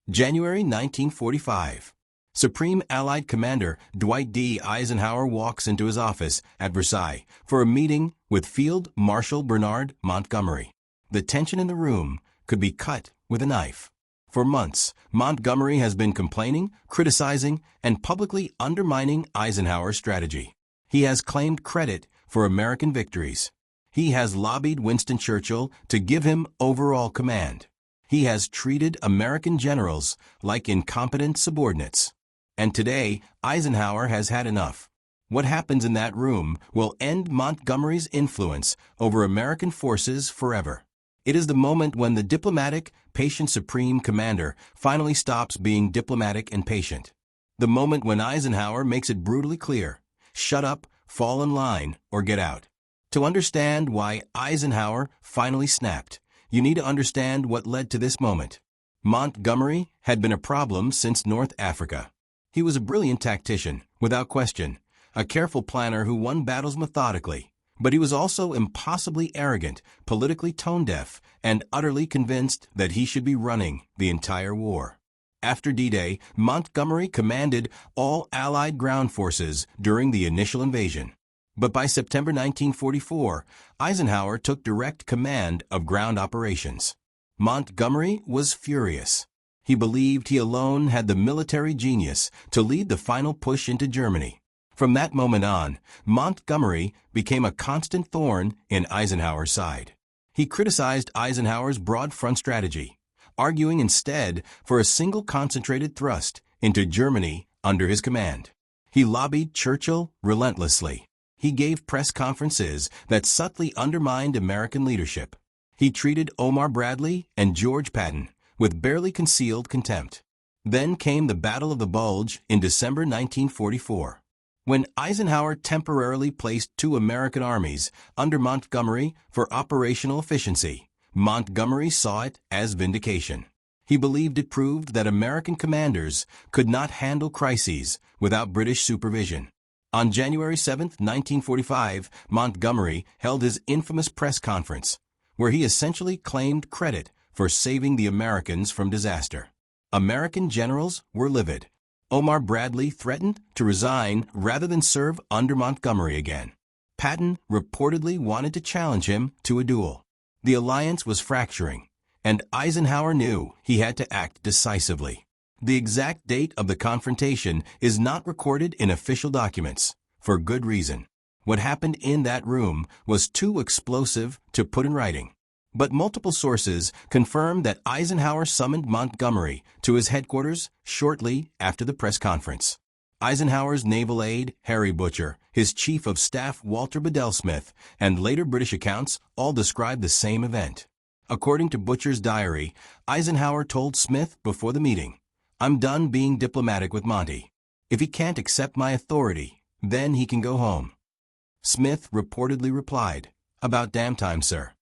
January 1945. Supreme Allied Commander Dwight D. Eisenhower walks into his office at Versailles for a meeting with Field Marshal Bernard Montgomery. The tension in the room could be cut with a knife. For months, Montgomery has been complaining, criticizing, and publicly undermining Eisenhower's strategy. He has claimed credit for American victories. He has lobbied Winston Churchill to give him overall command. He has treated American generals like incompetent subordinates. And today, Eisenhower has had enough. What happens in that room will end Montgomery's influence over American forces forever. It is the moment when the diplomatic, patient supreme commander finally stops being diplomatic and patient. The moment when Eisenhower makes it brutally clear: shut up, fall in line, or get out. To understand why Eisenhower finally snapped, you need to understand what led to this moment. Montgomery had been a problem since North Africa. He was a brilliant tactician, without question, a careful planner who won battles methodically, but he was also impossibly arrogant, politically tone-deaf, and utterly convinced that he should be running the entire war. After D-Day, Montgomery commanded all Allied ground forces during the initial invasion. But by September 1944, Eisenhower took direct command of ground operations. Montgomery was furious. He believed he alone had the military genius to lead the final push into Germany. From that moment on, Montgomery became a constant thorn in Eisenhower's side. He criticized Eisenhower's broad front strategy, arguing instead for a single concentrated thrust into Germany under his command. He lobbied Churchill relentlessly. He gave press conferences that subtly undermined American leadership. He treated Omar Bradley and George Patton with barely concealed contempt. Then came the Battle of the Bulge in December 1944. When Eisenhower temporarily placed two American armies under Montgomery for operational efficiency, Montgomery saw it as vindication. He believed it proved that American commanders could not handle crises without British supervision. On January 7, 1945, Montgomery held his infamous press conference, where he essentially claimed credit for saving the Americans from disaster. American generals were livid. Omar Bradley threatened to resign rather than serve under Montgomery again. Patton reportedly wanted to challenge him to a duel. The alliance was fracturing, and Eisenhower knew he had to act decisively. The exact date of the confrontation is not recorded in official documents, for good reason. What happened in that room was too explosive to put in writing. But multiple sources confirm that Eisenhower summoned Montgomery to his headquarters shortly after the press conference. Eisenhower's naval aide, Harry Butcher, his chief of staff, Walter Bedell Smith, and later British accounts all describe the same event. According to Butcher's diary, Eisenhower told Smith before the meeting, "I'm done being diplomatic with Monty. If he can't accept my authority, then he can go home." Smith reportedly replied, "About damn time, sir."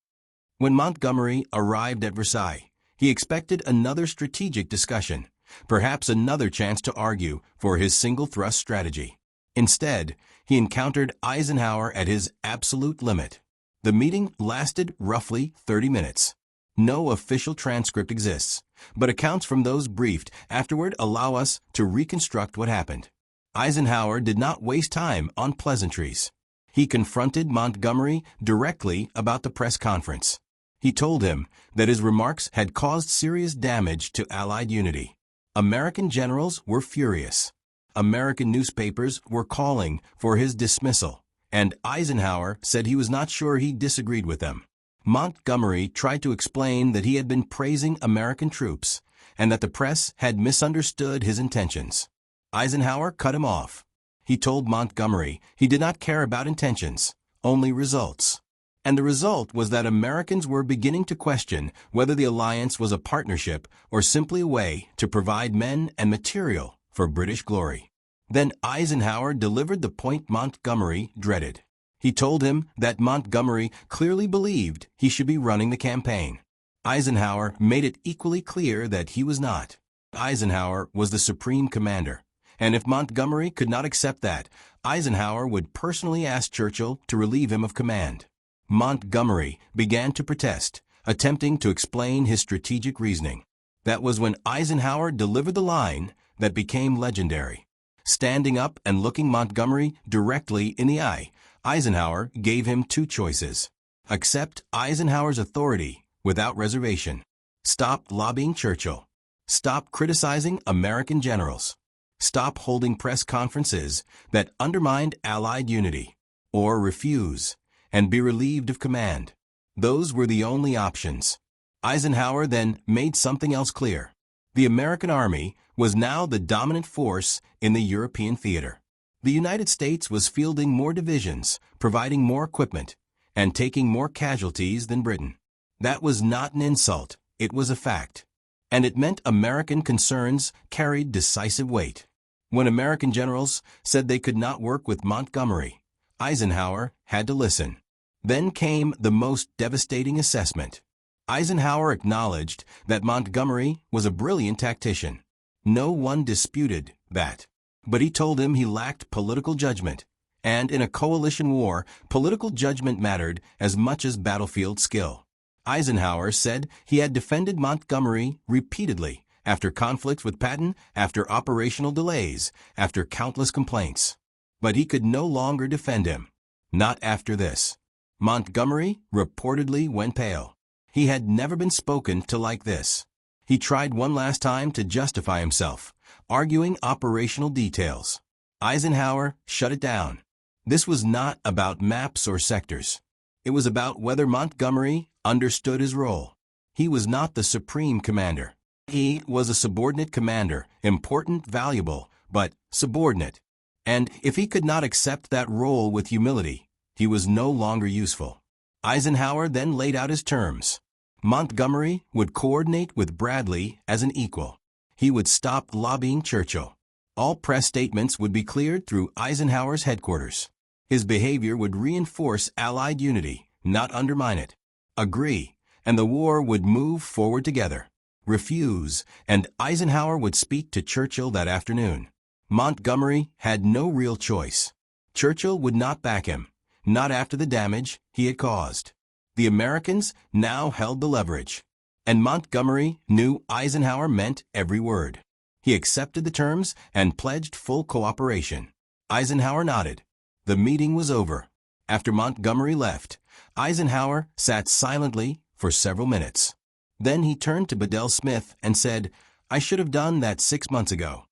When Montgomery arrived at Versailles, he expected another strategic discussion, perhaps another chance to argue for his single-thrust strategy. Instead, he encountered Eisenhower at his absolute limit. The meeting lasted roughly 30 minutes. No official transcript exists, but accounts from those briefed afterward allow us to reconstruct what happened. Eisenhower did not waste time on pleasantries. He confronted Montgomery directly about the press conference. He told him that his remarks had caused serious damage to Allied unity. American generals were furious. American newspapers were calling for his dismissal, and Eisenhower said he was not sure he disagreed with them. Montgomery tried to explain that he had been praising American troops and that the press had misunderstood his intentions. Eisenhower cut him off. He told Montgomery he did not care about intentions, only results. And the result was that Americans were beginning to question whether the alliance was a partnership or simply a way to provide men and material for British glory. Then Eisenhower delivered the point Montgomery dreaded. He told him that Montgomery clearly believed he should be running the campaign. Eisenhower made it equally clear that he was not. Eisenhower was the supreme commander, and if Montgomery could not accept that, Eisenhower would personally ask Churchill to relieve him of command. Montgomery began to protest, attempting to explain his strategic reasoning. That was when Eisenhower delivered the line that became legendary. Standing up and looking Montgomery directly in the eye, Eisenhower gave him two choices. Accept Eisenhower's authority without reservation. Stop lobbying Churchill. Stop criticizing American generals. Stop holding press conferences that undermined Allied unity. Or refuse and be relieved of command. Those were the only options. Eisenhower then made something else clear. The American Army was now the dominant force in the European theater. The United States was fielding more divisions, providing more equipment, and taking more casualties than Britain. That was not an insult, it was a fact. And it meant American concerns carried decisive weight. When American generals said they could not work with Montgomery, Eisenhower had to listen. Then came the most devastating assessment. Eisenhower acknowledged that Montgomery was a brilliant tactician. No one disputed that. But he told him he lacked political judgment. And in a coalition war, political judgment mattered as much as battlefield skill. Eisenhower said he had defended Montgomery repeatedly after conflicts with Patton, after operational delays, after countless complaints. But he could no longer defend him. Not after this. Montgomery reportedly went pale. He had never been spoken to like this. He tried one last time to justify himself, arguing operational details. Eisenhower shut it down. This was not about maps or sectors. It was about whether Montgomery understood his role. He was not the supreme commander. He was a subordinate commander, important, valuable, but subordinate. And if he could not accept that role with humility, he was no longer useful. Eisenhower then laid out his terms. Montgomery would coordinate with Bradley as an equal. He would stop lobbying Churchill. All press statements would be cleared through Eisenhower's headquarters. His behavior would reinforce Allied unity, not undermine it. Agree, and the war would move forward together. Refuse, and Eisenhower would speak to Churchill that afternoon. Montgomery had no real choice. Churchill would not back him, not after the damage he had caused. The Americans now held the leverage, and Montgomery knew Eisenhower meant every word. He accepted the terms and pledged full cooperation. Eisenhower nodded. The meeting was over. After Montgomery left, Eisenhower sat silently for several minutes. Then he turned to Bedell Smith and said, "I should have done that 6 months ago."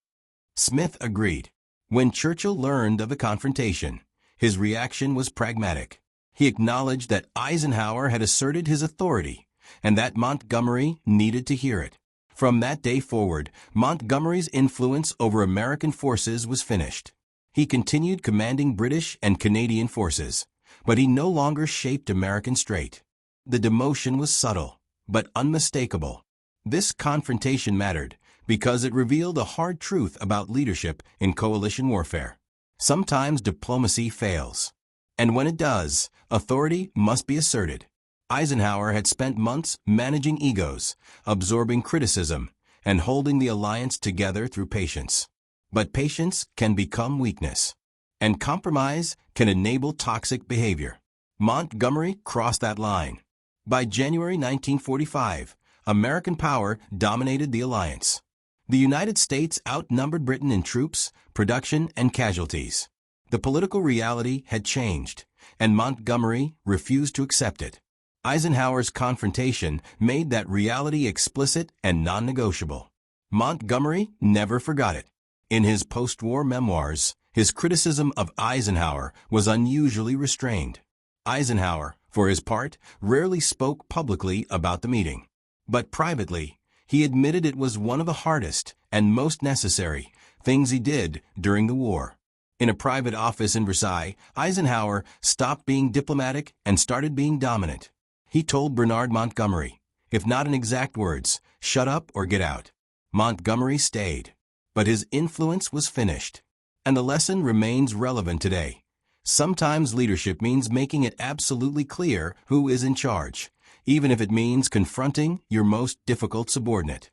Smith agreed. When Churchill learned of the confrontation, his reaction was pragmatic. He acknowledged that Eisenhower had asserted his authority and that Montgomery needed to hear it. From that day forward, Montgomery's influence over American forces was finished. He continued commanding British and Canadian forces, but he no longer shaped American straight. The demotion was subtle, but unmistakable. This confrontation mattered because it revealed a hard truth about leadership in coalition warfare. Sometimes diplomacy fails. And when it does, authority must be asserted. Eisenhower had spent months managing egos, absorbing criticism, and holding the alliance together through patience. But patience can become weakness, and compromise can enable toxic behavior. Montgomery crossed that line. By January 1945, American power dominated the alliance. The United States outnumbered Britain in troops, production, and casualties. The political reality had changed, and Montgomery refused to accept it. Eisenhower's confrontation made that reality explicit and non-negotiable. Montgomery never forgot it. In his post-war memoirs, his criticism of Eisenhower was unusually restrained. Eisenhower, for his part, rarely spoke publicly about the meeting. But privately, he admitted it was one of the hardest and most necessary things he did during the war. In a private office in Versailles, Eisenhower stopped being diplomatic and started being dominant. He told Bernard Montgomery, if not in exact words, shut up or get out. Montgomery stayed. But his influence was finished. And the lesson remains relevant today. Sometimes leadership means making it absolutely clear who is in charge, even if it means confronting your most difficult subordinate.